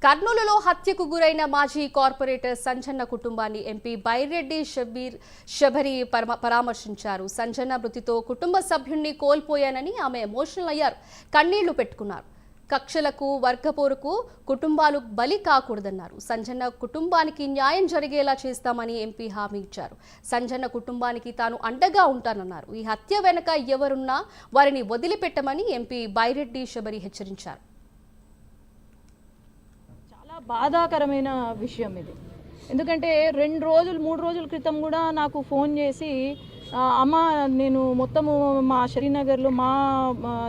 కర్నూలులో హత్యకు గురైన మాజీ కార్పొరేటర్ సంజన్న కుటుంబాన్ని ఎంపీ బైరెడ్డి శబరి పరామర్శించారు. సంజన్న మృతితో కుటుంబ సభ్యుణ్ణి కోల్పోయానని ఆమె ఎమోషనల్ అయ్యారు. కన్నీళ్లు పెట్టుకున్నారు. కక్షలకు వర్గపోరుకు కుటుంబాలు బలి కాకూడదన్నారు. సంజన్న కుటుంబానికి న్యాయం జరిగేలా చేస్తామని ఎంపీ హామీ ఇచ్చారు. సంజన్న కుటుంబానికి తాను అండగా ఉంటానన్నారు. ఈ హత్య వెనుక ఎవరున్నా వారిని వదిలిపెట్టమని ఎంపీ బైరెడ్డి శబరి హెచ్చరించారు. చాలా బాధాకరమైన విషయం ఇది. ఎందుకంటే 2 రోజులు 3 రోజుల క్రితం కూడా నాకు ఫోన్ చేసి, అమ్మ నేను మొత్తము మా శ్రీనగర్లో మా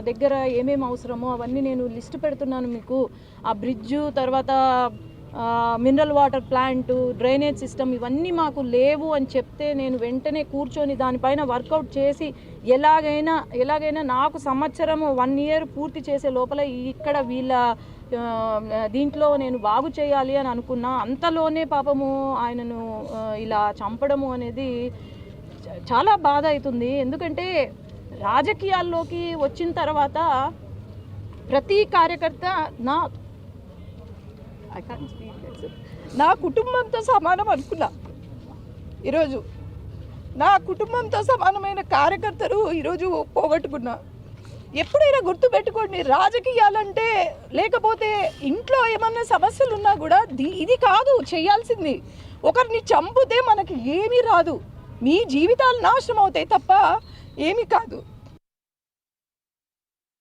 దగ్గర ఏమేమి అవసరమో అవన్నీ నేను లిస్ట్ పెడుతున్నాను మీకు, ఆ బ్రిడ్జు, తర్వాత mineral water plant, drainage system ఇవన్నీ మాకు లేవు అని చెప్తే నేను వెంటనే కూర్చొని దానిపైన వర్కౌట్ చేసి ఎలాగైనా నాకు సంవత్సరం 1 ఇయర్ పూర్తి చేసే లోపల ఇక్కడ వీళ్ళ దీంట్లో నేను బాగు చేయాలి అని అనుకున్నా. అంతలోనే పాపము ఆయనను ఇలా చంపడము అనేది చాలా బాధ అవుతుంది. ఎందుకంటే రాజకీయాల్లోకి వచ్చిన తర్వాత ప్రతి కార్యకర్త నా కుటుంబంతో సమానం అనుకున్నా. ఈరోజు నా కుటుంబంతో సమానమైన కార్యకర్తలు ఈరోజు పోగొట్టుకున్నా. ఎప్పుడైనా గుర్తుపెట్టుకోండి, రాజకీయాలంటే లేకపోతే ఇంట్లో ఏమన్నా సమస్యలు ఉన్నా కూడా ఇది కాదు చేయాల్సింది. ఒకరిని చంపితే మనకి ఏమీ రాదు, మీ జీవితాలు నాశనం అవుతాయి తప్ప ఏమీ కాదు.